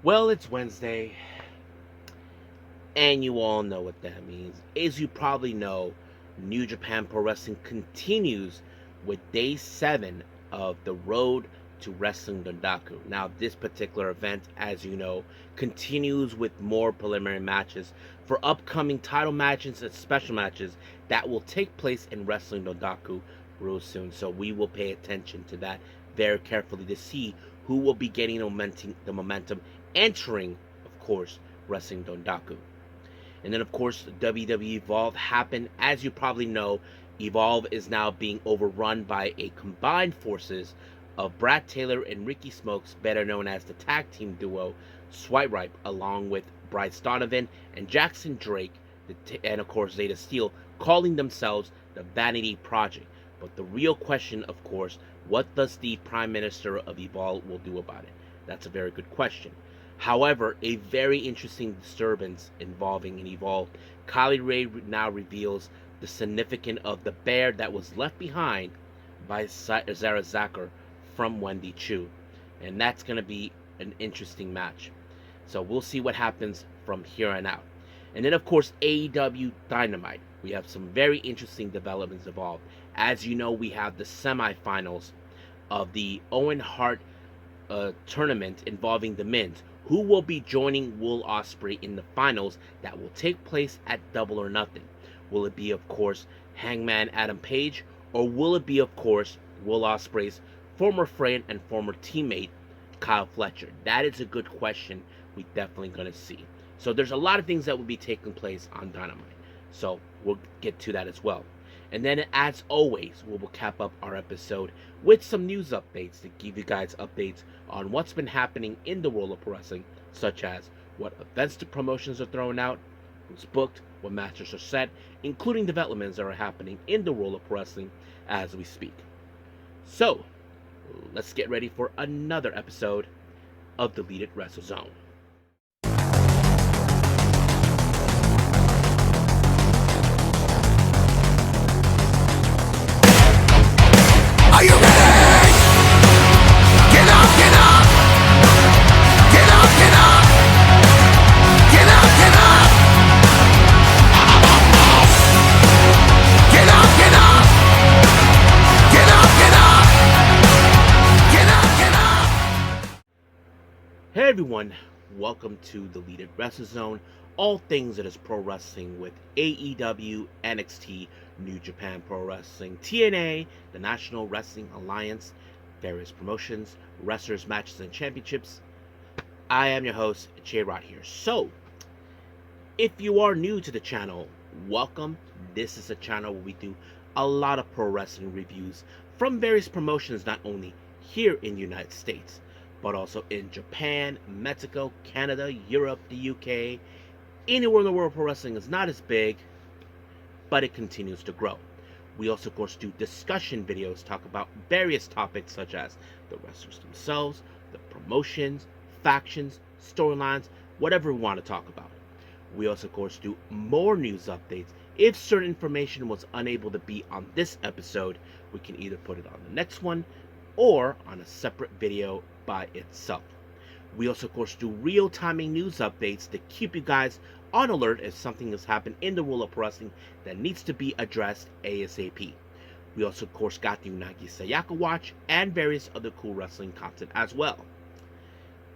Well, it's Wednesday, and you all know what that means. As you probably know, New Japan Pro Wrestling continues with day 7 of the Road to Wrestling Dontaku. Now, this particular event, as you know, continues with more preliminary matches for upcoming title matches and special matches that will take place in Wrestling Dontaku real soon. So we will pay attention to that very carefully to see who will be getting the momentum entering, of course, Wrestling Dontaku. And then, of course, WWE Evolve happened. As you probably know, Evolve is now being overrun by a combined forces of Brad Taylor and Ricky Smokes, better known as the tag team duo Swipe Ripe, along with Bryce Donovan and Jackson Drake, and of course Zayda Steel, calling themselves the Vanity Project. But the real question, of course, what does the Prime Minister of Evolve will do about it? That's a very good question. However, a very interesting disturbance involving an Evolve. Kylie Rae now reveals the significance of the bear that was left behind by Zara Zakher from Wendy Choo. And that's going to be an interesting match. So we'll see what happens from here on out. And then, of course, AEW Dynamite. We have some very interesting developments involved. As you know, we have the semifinals of the Owen Hart tournament involving the men's, who will be joining Will Ospreay in the finals that will take place at Double or Nothing. Will it be, of course, Hangman Adam Page, or will it be, of course, Will Ospreay's former friend and former teammate, Kyle Fletcher? That is a good question we definitely going to see. So there's a lot of things that will be taking place on Dynamite. So we'll get to that as well. And then, as always, we will cap up our episode with some news updates to give you guys updates on what's been happening in the world of pro wrestling, such as what events the promotions are throwing out, who's booked, what matches are set, including developments that are happening in the world of pro wrestling as we speak. So, let's get ready for another episode of Deleted Wrestle Zone. Are you ready? Get up, get up! Get up, get up! Get up, get up! Get up, get up! Get up, get up! Get up, get up! Hey everyone, welcome to the Deleted Wrestle Zone. All things that is pro wrestling with AEW, NXT, New Japan Pro Wrestling, TNA, the National Wrestling Alliance, various promotions, wrestlers, matches, and championships. I am your host, J-Rod here. So, if you are new to the channel, welcome. This is a channel where we do a lot of pro wrestling reviews from various promotions, not only here in the United States, but also in Japan, Mexico, Canada, Europe, the UK. Anywhere in the world pro wrestling is not as big, but it continues to grow. We also, of course, do discussion videos, talk about various topics such as the wrestlers themselves, the promotions, factions, storylines, whatever we want to talk about. We also, of course, do more news updates. If certain information was unable to be on this episode, we can either put it on the next one or on a separate video by itself. We also, of course, do real-timing news updates to keep you guys on alert if something has happened in the world of pro wrestling that needs to be addressed ASAP. We also, of course, got the Unagi Sayaka Watch and various other cool wrestling content as well.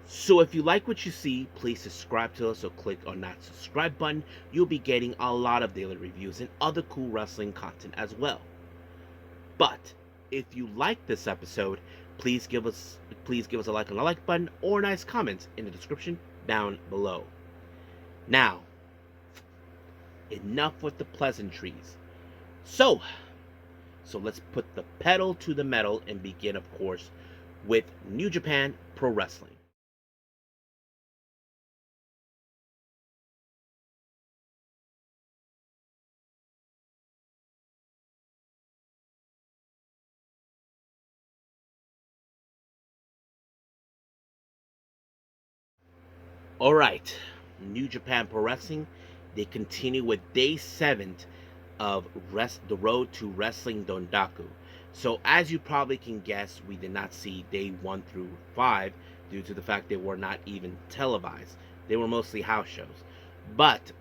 So if you like what you see, please subscribe to us or click on that subscribe button. You'll be getting a lot of daily reviews and other cool wrestling content as well. But if you like this episode, please give us a like on the like button or nice comments in the description down below. Now, enough with the pleasantries. So let's put the pedal to the metal and begin, of course, with New Japan Pro Wrestling. Alright, New Japan Pro Wrestling, they continue with day 7 of the Road to Wrestling Dontaku. So as you probably can guess, we did not see day 1 through 5. due to the fact they were not even televised. They were mostly house shows. But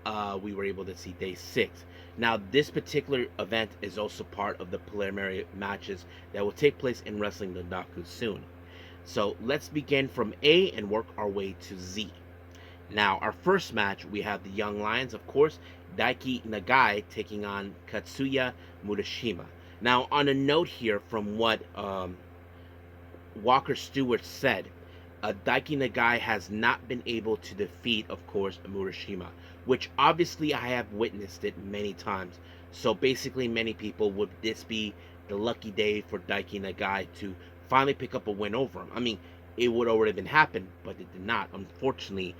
we were able to see day 6. Now, this particular event is also part of the preliminary matches that will take place in Wrestling Dontaku soon. So let's begin from A and work our way to Z. Now, our first match, we have the Young Lions, of course, Daiki Nagai taking on Katsuya Murashima. Now, on a note here from what Walker Stewart said, Daiki Nagai has not been able to defeat, of course, Murashima, which obviously I have witnessed it many times. So basically, many people, would this be the lucky day for Daiki Nagai to finally pick up a win over him? I mean, it would already been happened, but it did not. Unfortunately,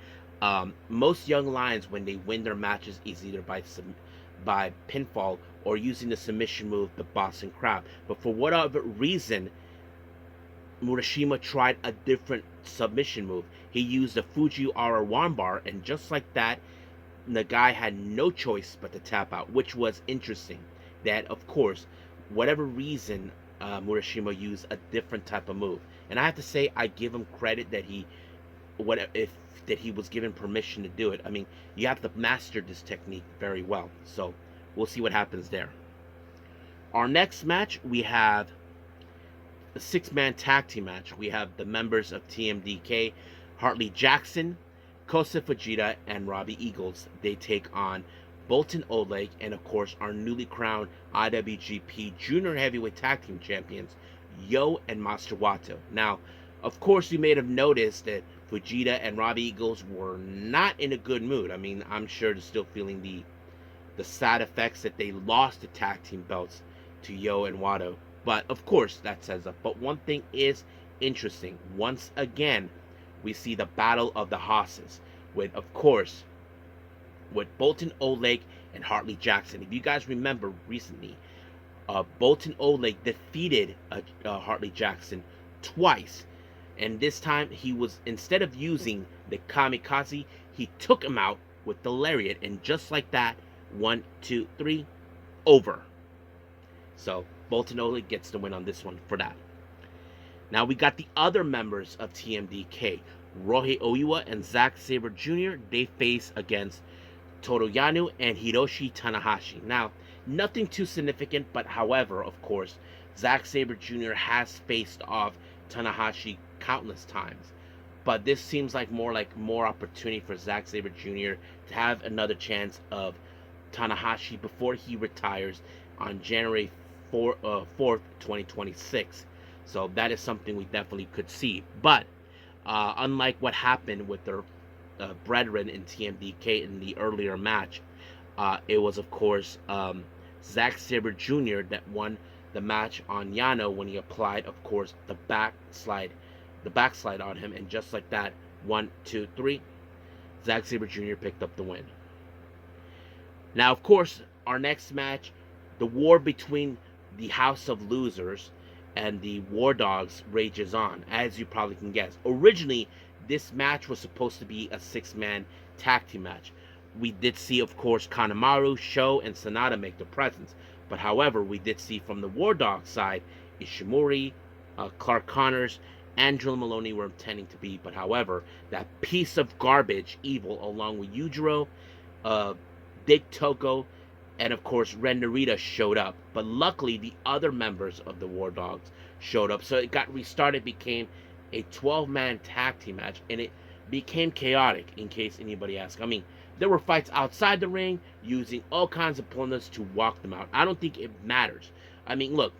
most Young Lions, when they win their matches, is either by pinfall or using the submission move, the Boston Crab. But for whatever reason, Murashima tried a different submission move. He used the Fujiwara Armbar, and just like that, Nagai had no choice but to tap out, which was interesting. That, of course, whatever reason, Murashima used a different type of move. And I have to say, I give him credit that he was given permission to do it. I mean, you have to master this technique very well. So we'll see what happens there. Our next match, we have the 6-man tag team match. We have the members of TMDK, Hartley Jackson, Kosa Fujita, and Robbie Eagles. They take on Boltin Oleg and, of course, our newly crowned IWGP Junior Heavyweight Tag Team Champions, Yo and Master Wato. Now, of course, you may have noticed that Fujita and Robbie Eagles were not in a good mood. I mean, I'm sure they're still feeling the sad effects that they lost the tag team belts to Yo and Wato. But, of course, that says up. But one thing is interesting. Once again, we see the battle of the hosses with, of course, with Boltin Oleg and Hartley Jackson. If you guys remember recently, Boltin Oleg defeated Hartley Jackson twice. And this time, he was, instead of using the kamikaze, he took him out with the lariat. And just like that, 1, 2, 3, over. So, Boltin Oleg gets the win on this one for that. Now, we got the other members of TMDK. Rohei Oiwa and Zack Sabre Jr., they face against Toru Yano and Hiroshi Tanahashi. Now, nothing too significant, but however, of course, Zack Sabre Jr. has faced off Tanahashi countless times. But this seems like more opportunity for Zack Sabre Jr. to have another chance of Tanahashi before he retires on January 4th, 2026. So that is something we definitely could see. But unlike what happened with their brethren in TMDK in the earlier match, it was, of course, Zack Sabre Jr. that won the match on Yano when he applied, of course, the backslide on him. And just like that, 1, 2, 3, Zack Sabre Jr. picked up the win. Now, of course, our next match, the war between the House of Losers and the War Dogs rages on, as you probably can guess. Originally, this match was supposed to be a 6-man tag team match. We did see, of course, Kanemaru, Sho, and Sanada make their presence. But however, we did see from the War Dogs side, Ishimori, Clark Connors, and Drill Maloney were intending to be. But however, that piece of garbage, Evil, along with Yujiro, Dick Toko, and of course Ren Narita showed up. But luckily the other members of the War Dogs showed up, so it got restarted, became a 12-man tag team match, and it became chaotic, in case anybody asks. I mean, there were fights outside the ring using all kinds of opponents to walk them out. I don't think it matters. I mean, look,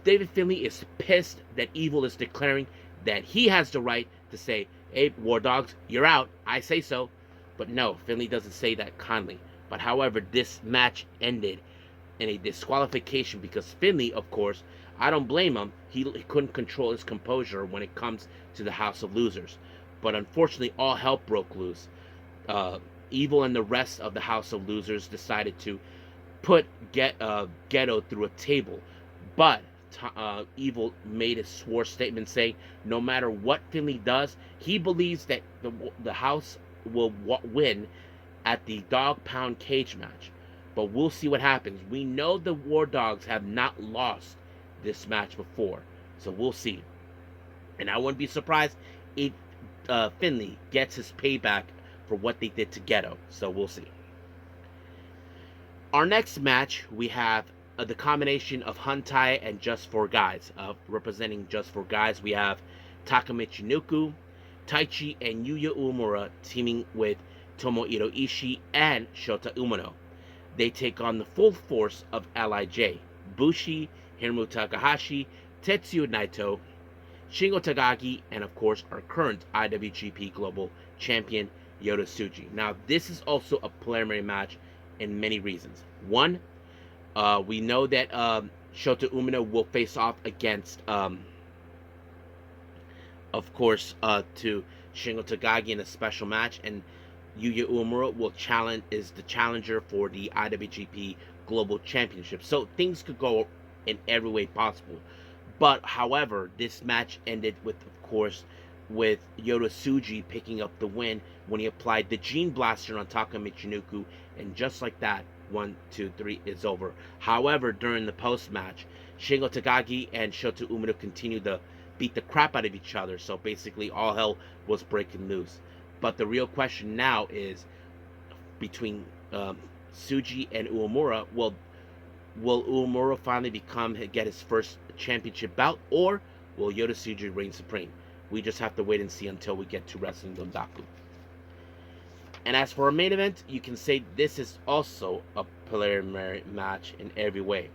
David Finlay is pissed that Evil is declaring that he has the right to say, hey, War Dogs, you're out, I say so. But no, Finlay doesn't say that kindly. But however, this match ended in a disqualification because Finlay, of course, I don't blame him. He couldn't control his composure when it comes to the House of Losers. But unfortunately, all hell broke loose. Evil and the rest of the House of Losers decided to put Ghetto through a table. But Evil made a swore statement saying no matter what Finlay does, he believes that the House will win at the dog pound cage match. But we'll see what happens. We know the War Dogs have not lost this match before, so we'll see. And I wouldn't be surprised Finley gets his payback for what they did to Ghetto. So we'll see. Our next match, we have the combination of Huntai and Just for Guys. Representing Just for Guys, we have Takamichi Nuku, Taichi, and Yuya Uemura teaming with Tomohiro Ishii and Shota Umino. They take on the full force of LIJ, Bushi, Hiromu Takahashi, Tetsuya Naito, Shingo Takagi, and of course our current IWGP Global Champion, Yota Tsuji. Now, this is also a preliminary match in many reasons. One, we know that Shota Umino will face off against, of course, to Shingo Takagi in a special match, and Yuya Uemura is the challenger for the IWGP Global Championship. So things could go in every way possible. But however, this match ended with, of course, with Yota Tsuji picking up the win when he applied the Gene Blaster on Takamichi Nuku, and just like that, 1, 2, 3 is over. However, during the post-match, Shingo Takagi and Shota Umino continued to beat the crap out of each other, so basically all hell was breaking loose. But the real question now is, between Tsuji and Uemura, will Uemura finally get his first championship bout, or will Yota Tsuji reign supreme? We just have to wait and see until we get to Wrestling Dontaku. And as for our main event, you can say this is also a preliminary match in every way.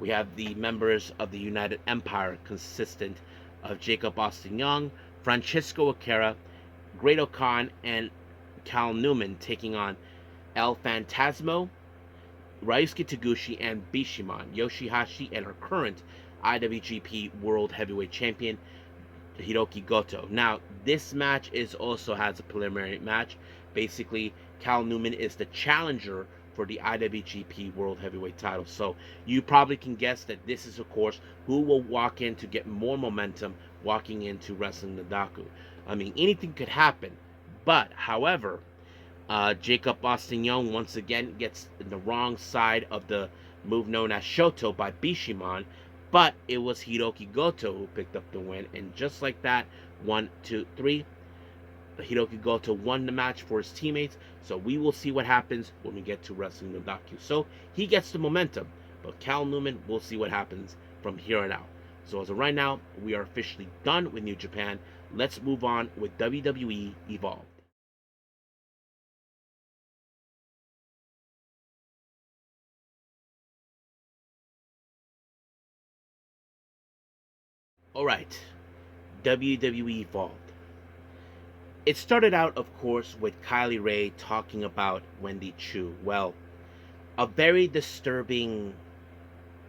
We have the members of the United Empire, consistent of Jacob Austin Young, Francisco Akira, Great Khan, and Cal Newman, taking on El Phantasmo, Ryusuke Taguchi, and Bishamon, Yoshihashi, and our current IWGP World Heavyweight Champion, Hiroki Goto. Now, this match also has a preliminary match. Basically, Cal Newman is the challenger for the IWGP World Heavyweight title. So you probably can guess that this is, of course, who will walk in to get more momentum walking into Wrestling Dontaku. I mean, anything could happen. But, however, Jacob Austin Young once again gets the wrong side of the move known as Shoto by Bishamon, but it was Hiroki Goto who picked up the win, and just like that, 1, 2, 3, Hiroki Goto won the match for his teammates. So we will see what happens when we get to Wrestling Dontaku. So he gets the momentum, but Cal Newman, we'll see what happens from here on out. So as of right now, we are officially done with New Japan. Let's move on with WWE Evolve. Alright, WWE Evolve. It started out, of course, with Kylie Rae talking about Wendy Choo. Well, a very disturbing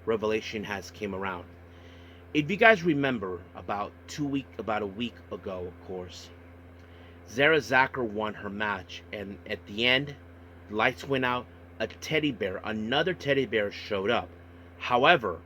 revelation has came around. If you guys remember, about a week ago, of course, Zara Zacher won her match, and at the end, lights went out. Another teddy bear showed up. However,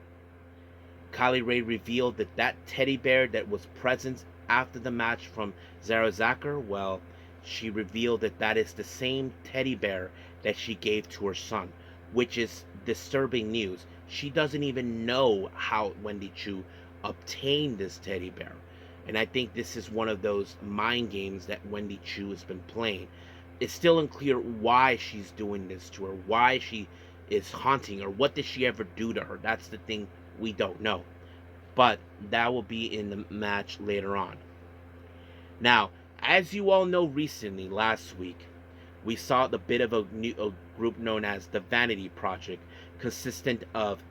Kylie Rae revealed that teddy bear that was present after the match from Zara Zacher, well, she revealed that is the same teddy bear that she gave to her son, which is disturbing news. She doesn't even know how Wendy Choo obtained this teddy bear. And I think this is one of those mind games that Wendy Choo has been playing. It's still unclear why she's doing this to her, why she is haunting her, what did she ever do to her? That's the thing we don't know. But that will be in the match later on. Now, as you all know, recently, last week, we saw the bit of a group known as the Vanity Project, consistent of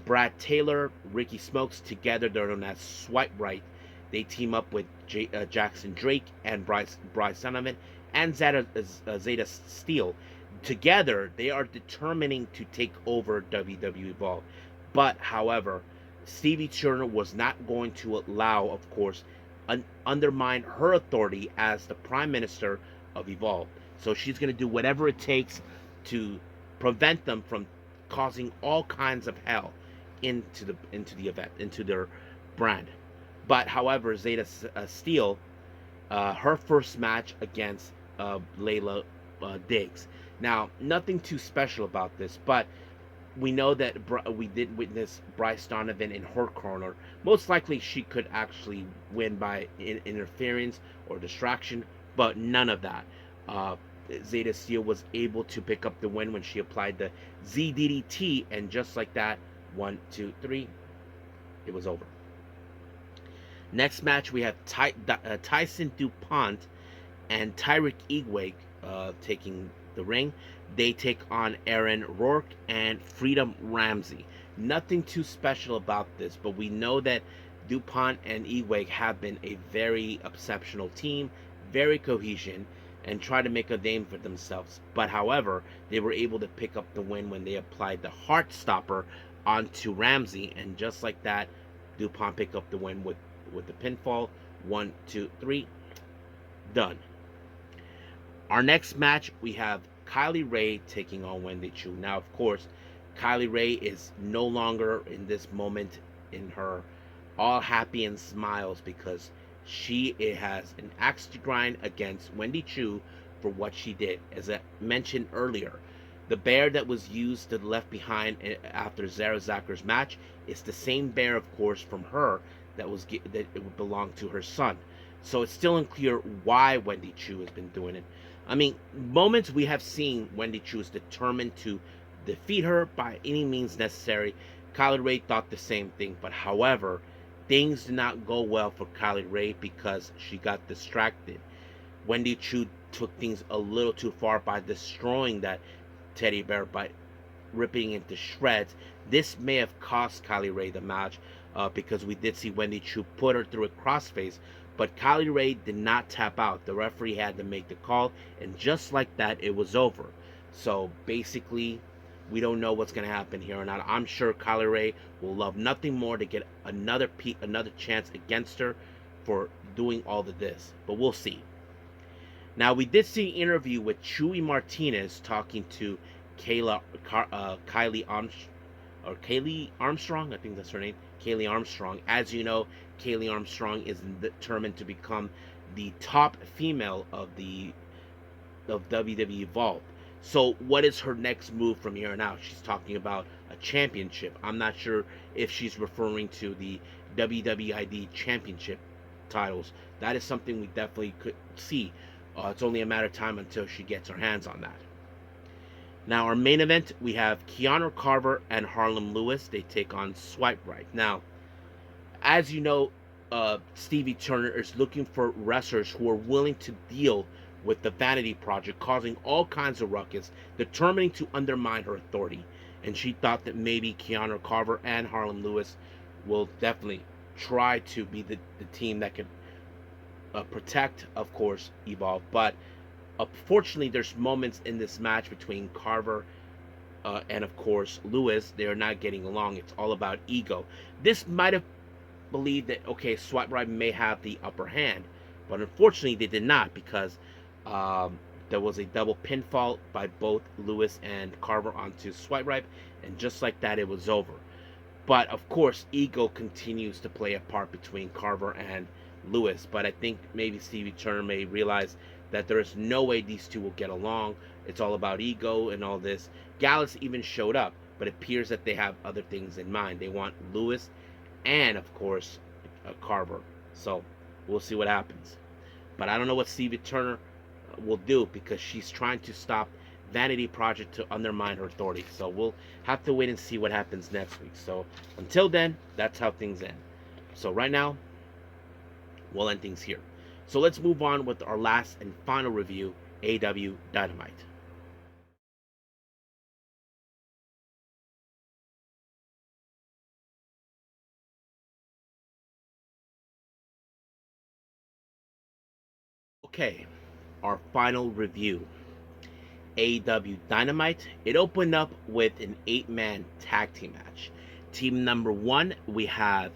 Brad Taylor, Ricky Smokes, together they're known as Swipe Right. They team up with Jackson Drake and Bryce Donovan and Zayda Steel. Together, they are determining to take over WWE Evolve. But, however, Stevie Turner was not going to allow, of course, undermine her authority as the Prime Minister of Evolve. So she's going to do whatever it takes to prevent them from causing all kinds of hell into the event, into their brand. But, however, Zayda Steel, her first match against Layla Diggs. Now, nothing too special about this, but we know that we did witness Bryce Donovan in her corner. Most likely, she could actually win by interference or distraction, but none of that. Uh, Zayda Steel was able to pick up the win when she applied the ZDDT, and just like that, 1, 2, 3, it was over. Next match, we have Tyson DuPont and Tyreek Igwe taking the ring. They take on Aaron Rourke and Freedom Ramsey. Nothing too special about this, but we know that DuPont and Igwe have been a very exceptional team, very cohesion, and try to make a name for themselves. But however, they were able to pick up the win when they applied the Heart Stopper onto Ramsey, and just like that, DuPont picked up the win with the pinfall. 1, 2, 3, done. Our next match, we have Kylie Rae taking on Wendy Choo. Now, of course, Kylie Rae is no longer in this moment in her all happy and smiles because she has an axe to grind against Wendy Choo for what she did. As I mentioned earlier, the bear that was used to the left behind after Zara Zacker's match is the same bear, of course, from her that it would belong to her son. So it's still unclear why Wendy Choo has been doing it. I mean, moments we have seen Wendy Choo is determined to defeat her by any means necessary. Kylie Rae thought the same thing, but however, things did not go well for Kylie Rae because she got distracted. Wendy Choo took things a little too far by destroying that teddy bear by ripping into shreds. This may have cost Kylie Rae the match because we did see Wendy Choo put her through a crossface, but Kylie Rae did not tap out. The referee had to make the call, and just like that, it was over. So basically, we don't know what's going to happen here or not. I'm sure Kylie Rae will love nothing more to get another chance against her for doing all of this, but we'll see. Now, we did see an interview with Chewy Martinez talking to Kylie Armstrong, I think that's her name, Kaylee Armstrong. As you know, Kaylee Armstrong is determined to become the top female of WWE Evolve. So what is her next move from here on out? She's talking about a championship. I'm not sure if she's referring to the WWID championship titles. That is something we definitely could see. It's only a matter of time until she gets her hands on that. Now, our main event, we have Keanu Carver and Harlem Lewis. They take on Swipe Right. Now, as you know, Stevie Turner is looking for wrestlers who are willing to deal with the Vanity Project, causing all kinds of ruckus, determining to undermine her authority. And she thought that maybe Keanu Carver and Harlem Lewis will definitely try to be the team that could protect, of course, Evolve. But unfortunately, there's moments in this match between Carver and, of course, Lewis. They are not getting along. It's all about ego. This might have believed that, okay, Swipe Right may have the upper hand. But unfortunately, they did not because there was a double pinfall by both Lewis and Carver onto Swipe Right. And just like that, it was over. But, of course, ego continues to play a part between Carver and Lewis. But I think maybe Stevie Turner may realize that there is no way these two will get along. It's all about ego and all this. Gallus even showed up, but it appears that they have other things in mind. They want Lewis and, of course, Carver. So we'll see what happens. But I don't know what Stevie Turner will do because she's trying to stop Vanity Project to undermine her authority. So we'll have to wait and see what happens next week. So until then, that's how things end. So right now, we'll end things here. So let's move on with our last and final review, AEW Dynamite. Okay, our final review. AEW Dynamite. It opened up with an 8-man tag team match. Team number 1, we have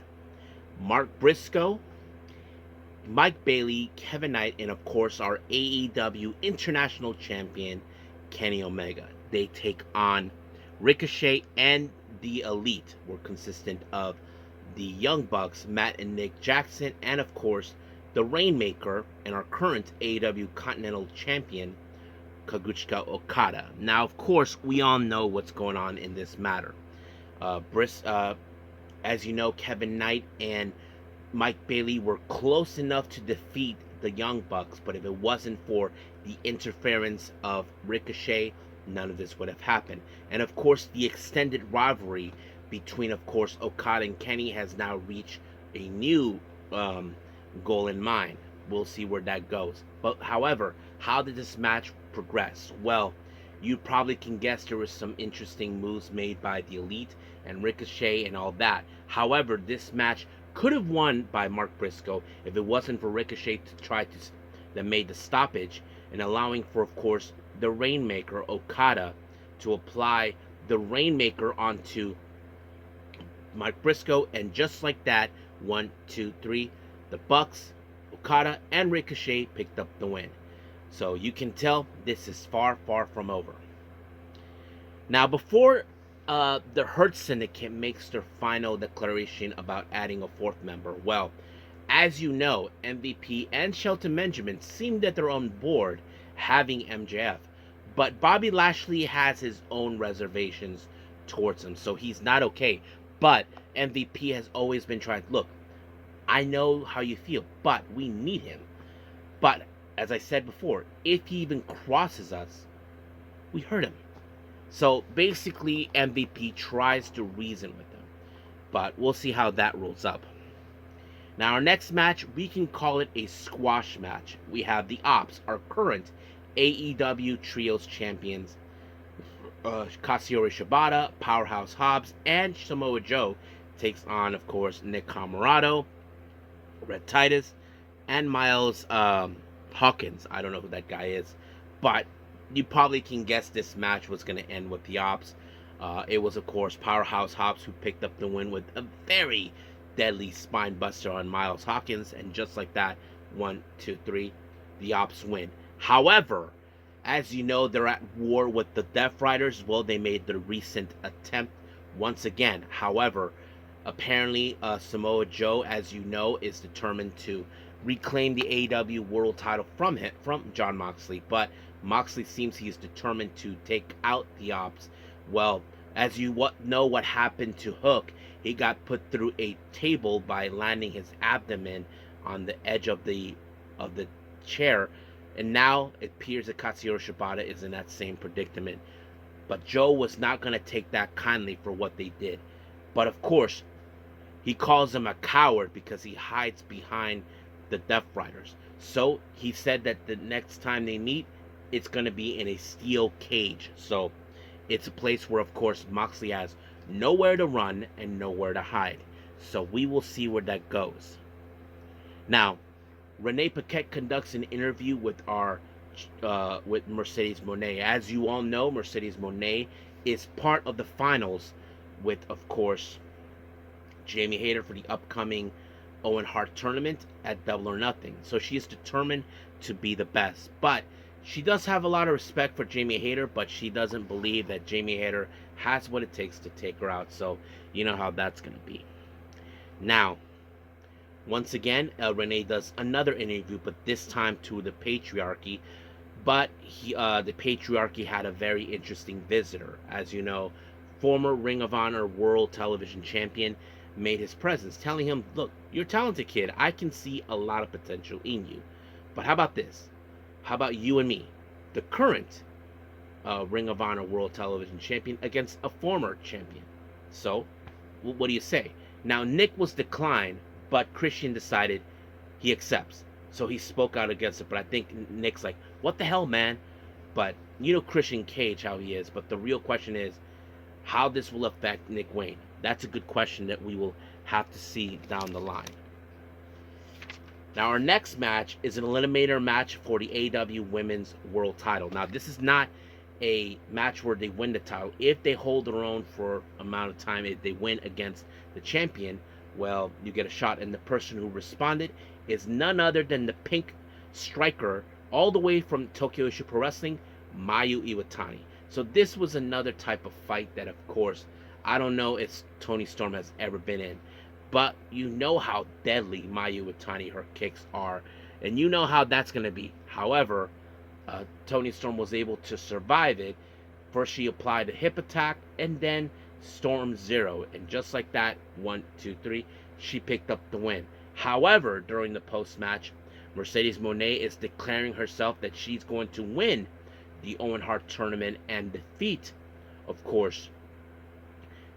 Mark Briscoe, Mike Bailey, Kevin Knight, and of course our AEW International Champion, Kenny Omega. They take on Ricochet and the Elite. Were consistent of the Young Bucks, Matt and Nick Jackson, and of course the Rainmaker and our current AEW Continental Champion, Kazuchika Okada. Now, of course, we all know what's going on in this matter. As you know, Kevin Knight and Mike Bailey were close enough to defeat the Young Bucks, but if it wasn't for the interference of Ricochet, none of this would have happened. And of course, the extended rivalry between, of course, Okada and Kenny has now reached a new goal in mind. We'll see where that goes. But however, how did this match progress? Well, you probably can guess there was some interesting moves made by the Elite and Ricochet and all that. However, this match could have won by Mark Briscoe if it wasn't for Ricochet that made the stoppage and allowing for, of course, the Rainmaker Okada to apply the Rainmaker onto Mark Briscoe, and just like that, 1, 2, 3, the Bucks, Okada, and Ricochet picked up the win. So you can tell this is far, far from over. Now, before the Hurt Syndicate makes their final declaration about adding a fourth member, well, as you know, MVP and Shelton Benjamin seem that they're on board having MJF, but Bobby Lashley has his own reservations towards him, so he's not okay. But MVP has always been trying, look, I know how you feel, but we need him. But as I said before, if he even crosses us, we hurt him. So basically, MVP tries to reason with him, but we'll see how that rolls up. Now, our next match, we can call it a squash match. We have the Ops, our current AEW Trios champions, Katsuyori Shibata, Powerhouse Hobbs, and Samoa Joe takes on, of course, Nick Comoroto, Red Titus, and Miles Hawkins. I don't know who that guy is, but you probably can guess this match was going to end with the Ops. It was, of course, Powerhouse Hobbs who picked up the win with a very deadly spine buster on Miles Hawkins, and just like that, 1, 2, 3, the Ops win. However, as you know, they're at war with the Death Riders. Well, they made the recent attempt once again. However, apparently Samoa Joe, as you know, is determined to reclaim the AEW World Title from Jon Moxley, but Moxley seems he's determined to take out the Ops. Well, as you know what happened to Hook, he got put through a table by landing his abdomen on the edge of the chair, and now it appears that Katsuyori Shibata is in that same predicament. But Joe was not going to take that kindly for what they did. But of course, he calls him a coward because he hides behind the Death Riders. So he said that the next time they meet, it's going to be in a steel cage. So it's a place where, of course, Moxley has nowhere to run and nowhere to hide. So we will see where that goes. Now, Renee Paquette conducts an interview with with Mercedes Moné. As you all know, Mercedes Moné is part of the finals with, of course, Jamie Hayter for the upcoming Owen Hart Tournament at Double or Nothing. So she is determined to be the best. But she does have a lot of respect for Jamie Hayter, but she doesn't believe that Jamie Hayter has what it takes to take her out. So you know how that's going to be. Now, once again, Renee does another interview, but this time to the Patriarchy. But the Patriarchy had a very interesting visitor. As you know, former Ring of Honor World Television Champion made his presence, telling him, look, you're a talented kid. I can see a lot of potential in you. But how about this? How about you and me, the current Ring of Honor World Television Champion, against a former champion? So, what do you say? Now, Nick was declined, but Christian decided he accepts. So he spoke out against it. But I think Nick's like, what the hell, man? But you know Christian Cage, how he is. But the real question is how this will affect Nick Wayne. That's a good question that we will have to see down the line. Now, our next match is an Eliminator match for the AEW Women's World Title. Now, this is not a match where they win the title. If they hold their own for amount of time, if they win against the champion, well, you get a shot. And the person who responded is none other than the Pink Striker, all the way from Tokyo Issue Pro Wrestling, Mayu Iwatani. So this was another type of fight that, of course, I don't know if Toni Storm has ever been in. But you know how deadly Mayu Iwatani, her kicks are. And you know how that's going to be. However, Toni Storm was able to survive it. First, she applied a hip attack, and then Storm Zero. And just like that, 1, 2, 3, she picked up the win. However, during the post match, Mercedes Moné is declaring herself that she's going to win the Owen Hart Tournament and defeat, of course,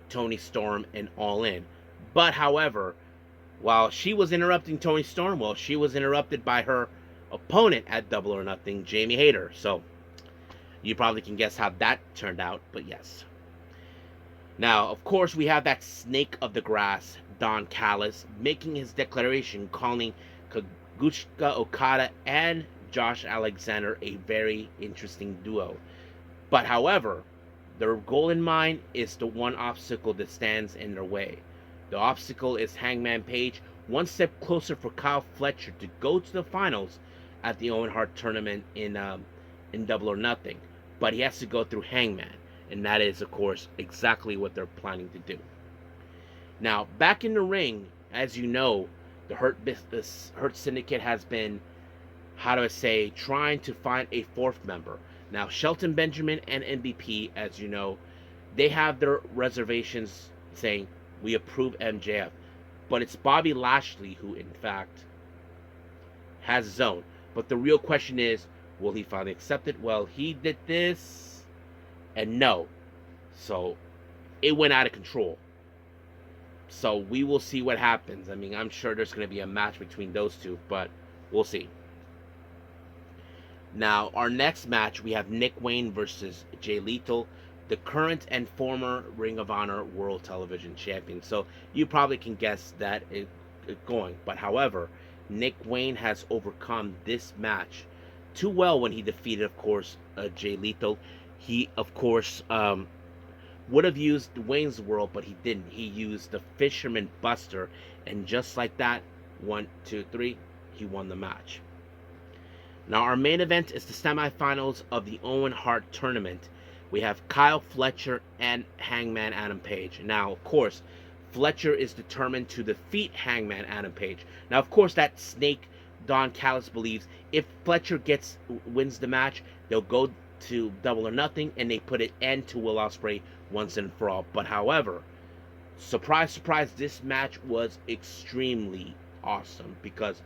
Toni Storm and All In. But however, while she was interrupting Toni Storm, well, she was interrupted by her opponent at Double or Nothing, Jamie Hayter. So you probably can guess how that turned out, but yes. Now, of course, we have that snake of the grass, Don Callis, making his declaration, calling Kazuchika Okada and Josh Alexander a very interesting duo. But however, their goal in mind is the one obstacle that stands in their way. The obstacle is Hangman Page, one step closer for Kyle Fletcher to go to the finals at the Owen Hart Tournament in Double or Nothing. But he has to go through Hangman, and that is, of course, exactly what they're planning to do. Now, back in the ring, as you know, the Hurt Syndicate has been, trying to find a fourth member. Now, Shelton Benjamin and MVP, as you know, they have their reservations saying, we approve MJF. But it's Bobby Lashley who, in fact, has his own. But the real question is, will he finally accept it? Well, he did this, and no. So, it went out of control. So, we will see what happens. I mean, I'm sure there's going to be a match between those two, but we'll see. Now, our next match, we have Nick Wayne versus Jay Lethal, the current and former Ring of Honor World Television Champion. So, you probably can guess that it's going. But, however, Nick Wayne has overcome this match too well when he defeated, of course, Jay Lethal. He, of course, would have used Wayne's World, but he didn't. He used the Fisherman Buster, and just like that, 1, 2, 3, he won the match. Now, our main event is the semifinals of the Owen Hart Tournament. We have Kyle Fletcher and Hangman Adam Page. Now, of course, Fletcher is determined to defeat Hangman Adam Page. Now, of course, that snake Don Callis believes if Fletcher wins the match, they'll go to Double or Nothing, and they put an end to Will Ospreay once and for all. But however, surprise, surprise, this match was extremely awesome because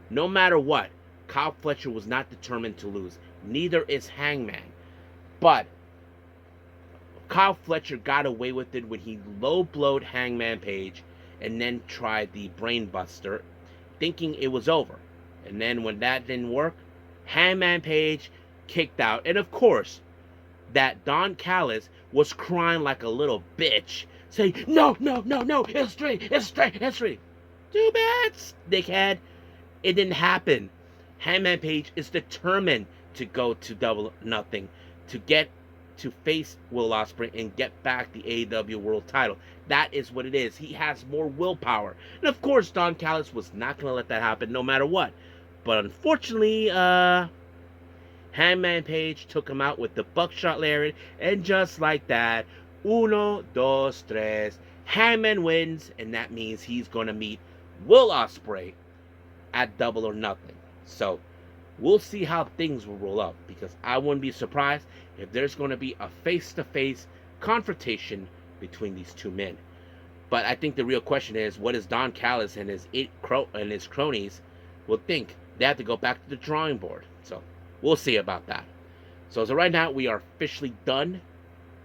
no matter what, Kyle Fletcher was not determined to lose. Neither is Hangman. But Kyle Fletcher got away with it when he low-blowed Hangman Page and then tried the Brainbuster, thinking it was over. And then when that didn't work, Hangman Page kicked out. And of course, that Don Callis was crying like a little bitch, saying, no, history. Too bad, dickhead. It didn't happen. Hangman Page is determined to go to Double Nothing, to get to face Will Ospreay and get back the AEW World Title. That is what it is. He has more willpower. And of course, Don Callis was not going to let that happen no matter what. But unfortunately, Hangman Page took him out with the buckshot lariat, and just like that, 1, 2, 3, Hangman wins, and that means he's going to meet Will Ospreay at Double or Nothing. So, we'll see how things will roll up, because I wouldn't be surprised if there's going to be a face-to-face confrontation between these two men. But I think the real question is, what is Don Callis and his cronies will think? They have to go back to the drawing board. So, we'll see about that. So, as of right now, we are officially done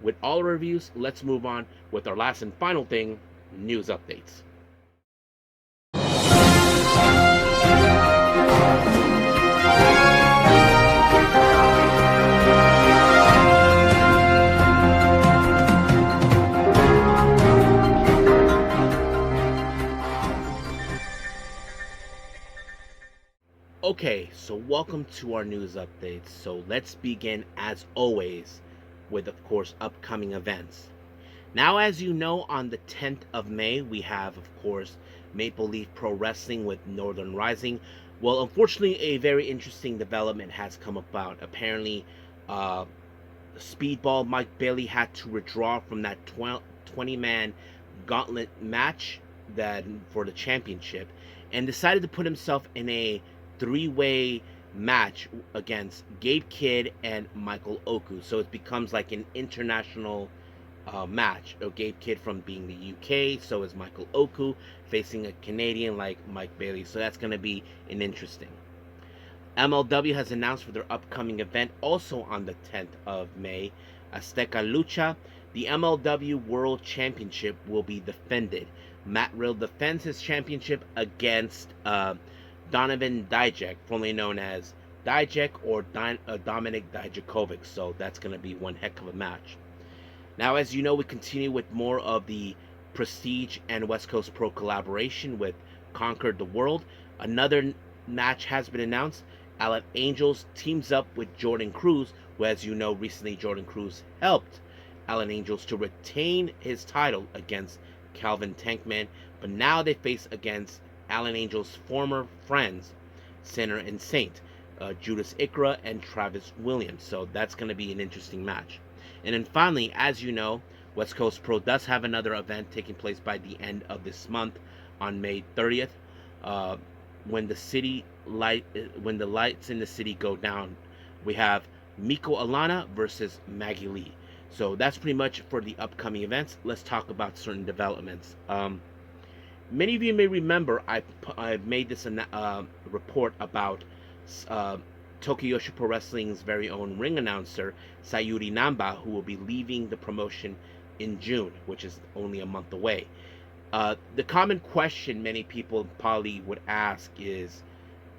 with all our reviews. Let's move on with our last and final thing, news updates. Okay, so welcome to our news updates. So let's begin, as always, with, of course, upcoming events. Now, as you know, on the 10th of May, we have, of course, Maple Leaf Pro Wrestling with Northern Rising. Well, unfortunately, a very interesting development has come about. Apparently, Speedball Mike Bailey had to withdraw from that 20-man gauntlet match for the championship, and decided to put himself in a 3-way match against Gabe Kidd and Michael Oku. So it becomes like an international match. Gabe Kidd from being the UK, so is Michael Oku facing a Canadian like Mike Bailey. So that's going to be an interesting. MLW has announced for their upcoming event, also on the 10th of May, Azteca Lucha. The MLW World Championship will be defended. Matt Riddle defends his championship against Donovan Dijak, formerly known as Dijak or Dominic Dijakovic. So that's going to be one heck of a match. Now, as you know, we continue with more of the Prestige and West Coast Pro collaboration with Conquer the World. Another match has been announced. Alan Angels teams up with Jordan Cruz, who, as you know, recently Jordan Cruz helped Alan Angels to retain his title against Calvin Tankman. But now they face against Alan Angels' former friends, Sinner and Saint, Judas Ikra and Travis Williams. So that's going to be an interesting match. And then finally, as you know, West Coast Pro does have another event taking place by the end of this month on May 30th. When the lights in the city go down, we have Miko Alana versus Maggie Lee. So that's pretty much for the upcoming events. Let's talk about certain developments. Many of you may remember I made this report about Tokiyoshi Pro Wrestling's very own ring announcer, Sayuri Namba, who will be leaving the promotion in June, which is only a month away. The common question many people probably would ask is,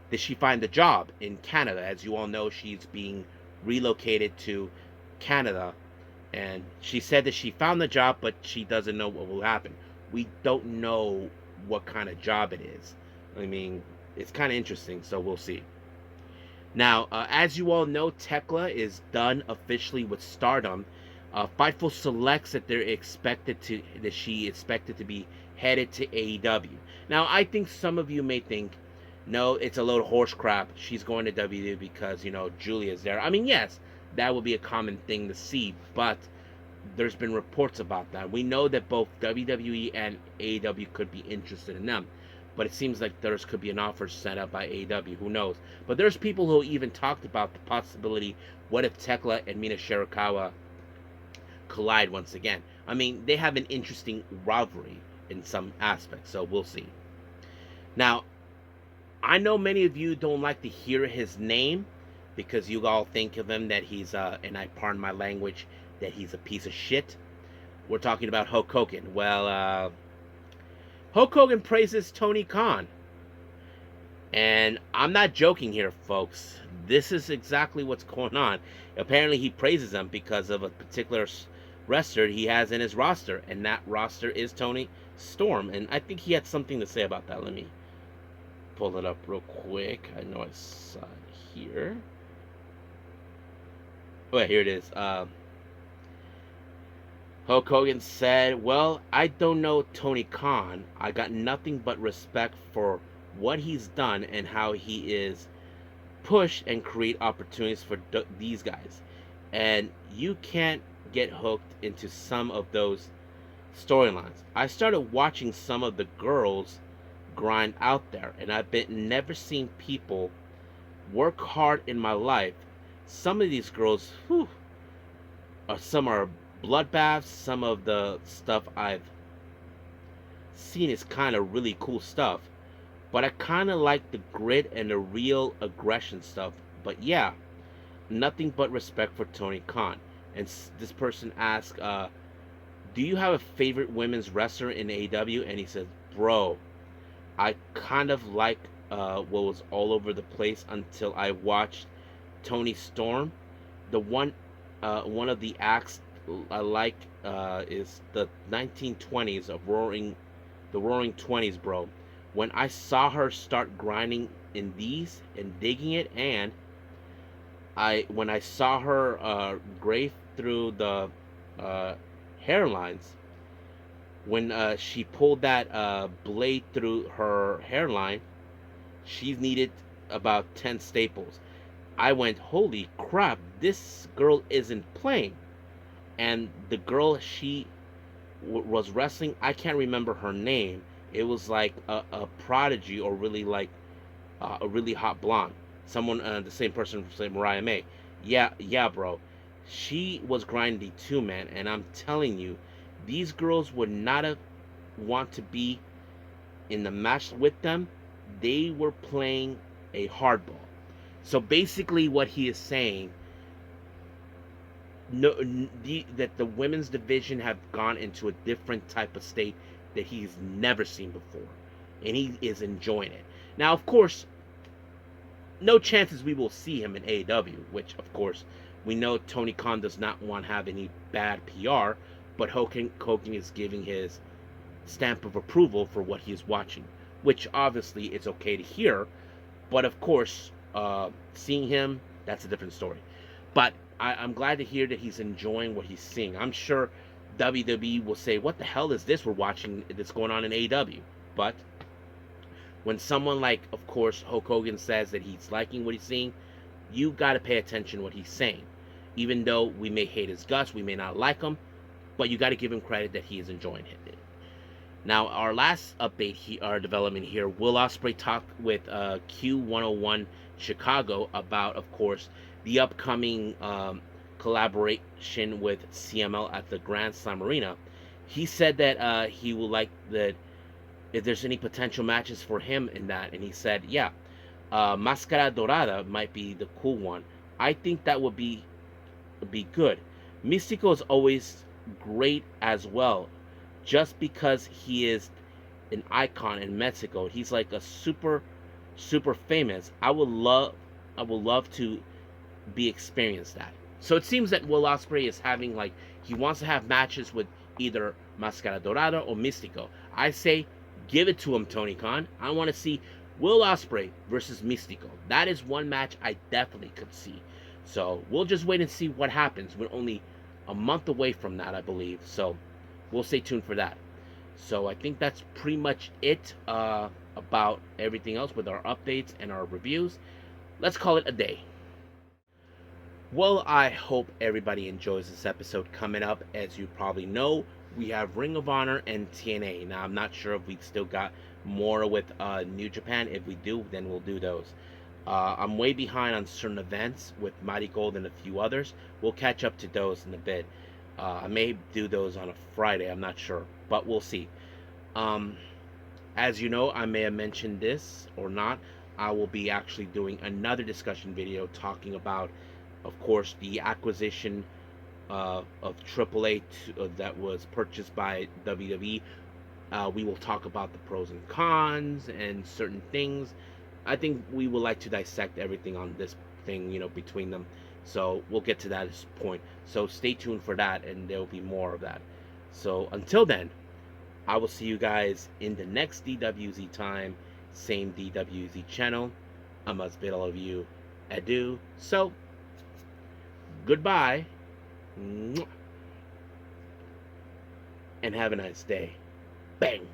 did she find a job in Canada? As you all know, she's being relocated to Canada, and she said that she found the job, but she doesn't know what will happen. We don't know what kind of job it is. I mean, it's kind of interesting, so we'll see. Now, as you all know, Thekla is done officially with Stardom. Fightful selects that she expected to be headed to AEW. Now, I think some of you may think, no, it's a load of horse crap. She's going to WWE because, Julia's there. I mean, yes, that would be a common thing to see, but there's been reports about that. We know that both WWE and AEW could be interested in them, but it seems like there could be an offer set up by AEW. Who knows? But there's people who even talked about the possibility, what if Thekla and Mina Shirakawa collide once again? I mean, they have an interesting rivalry in some aspects, so we'll see. Now, I know many of you don't like to hear his name because you all think of him that he's, and I pardon my language, that he's a piece of shit. We're talking about Hulk Hogan. Well, Hulk Hogan praises Tony Khan. And I'm not joking here, folks. This is exactly what's going on. Apparently, he praises him because of a particular wrestler he has in his roster, and that roster is Tony Storm. And I think he had something to say about that. Let me pull it up real quick. I know I saw it here. Oh, yeah, here it is. Hulk Hogan said, well, I don't know Tony Khan. I got nothing but respect for what he's done and how he is push and create opportunities for these guys. And you can't get hooked into some of those storylines. I started watching some of the girls grind out there, and I've never seen people work hard in my life. Some of these girls, some are bloodbaths. Some of the stuff I've seen is kind of really cool stuff. But I kind of like the grit and the real aggression stuff. But yeah, nothing but respect for Tony Khan. And this person asked, do you have a favorite women's wrestler in AEW? And he says, bro, I kind of like what was all over the place until I watched Tony Storm. The one of the acts I like is the 1920s of the Roaring 20s, bro. When I saw her start grinding in these and digging it, and when I saw her graze through the hairlines, when she pulled that blade through her hairline, she needed about 10 staples. I went, holy crap, this girl isn't playing. And the girl she was wrestling, I can't remember her name. It was like a prodigy, or really like a really hot blonde. Someone, the same person said Mariah May. Yeah, bro. She was grindy too, man. And I'm telling you, these girls would not have want to be in the match with them. They were playing a hardball. So basically, what he is saying, no, that the women's division have gone into a different type of state that he's never seen before, and he is enjoying it. Now, of course, no chances we will see him in AEW, which, of course, we know Tony Khan does not want to have any bad PR, but Hogan is giving his stamp of approval for what he is watching, which obviously is okay to hear, but of course, seeing him, that's a different story. But I'm glad to hear that he's enjoying what he's seeing. I'm sure WWE will say, what the hell is this we're watching that's going on in AEW? But when someone like, of course, Hulk Hogan says that he's liking what he's seeing, you got to pay attention to what he's saying. Even though we may hate his guts, we may not like him, but you got to give him credit that he is enjoying it. Now, our last update, our development here, Will Ospreay talked with Q101 Chicago about, of course, the upcoming collaboration with CML at the Grand Slam Arena. He said that he would like that if there's any potential matches for him in that, and he said, yeah, Máscara Dorada might be the cool one. I think that would be good. Mystico is always great as well, just because he is an icon in Mexico. He's like a super famous. I would love to be experienced that. So it seems that Will Ospreay is having, like, he wants to have matches with either Máscara Dorada or Mystico. I say give it to him, Tony Khan. I want to see Will Ospreay versus Mystico. That is one match I definitely could see. So we'll just wait and see what happens. We're only a month away from that, I believe. So we'll stay tuned for that. So I think that's pretty much it about everything else with our updates and our reviews. Let's call it a day. Well, I hope everybody enjoys this episode coming up. As you probably know, we have Ring of Honor and TNA. Now, I'm not sure if we still got more with New Japan. If we do, then we'll do those. I'm way behind on certain events with Mighty Gold and a few others. We'll catch up to those in a bit. I may do those on a Friday. I'm not sure, but we'll see. As you know, I may have mentioned this or not. I will be actually doing another discussion video talking about, of course, the acquisition of AAA that was purchased by WWE. We will talk about the pros and cons and certain things. I think we would like to dissect everything on this thing, between them. So we'll get to that point. So stay tuned for that, and there will be more of that. So until then, I will see you guys in the next DWZ time, same DWZ channel. I must bid all of you adieu. So, goodbye, and have a nice day. Bang.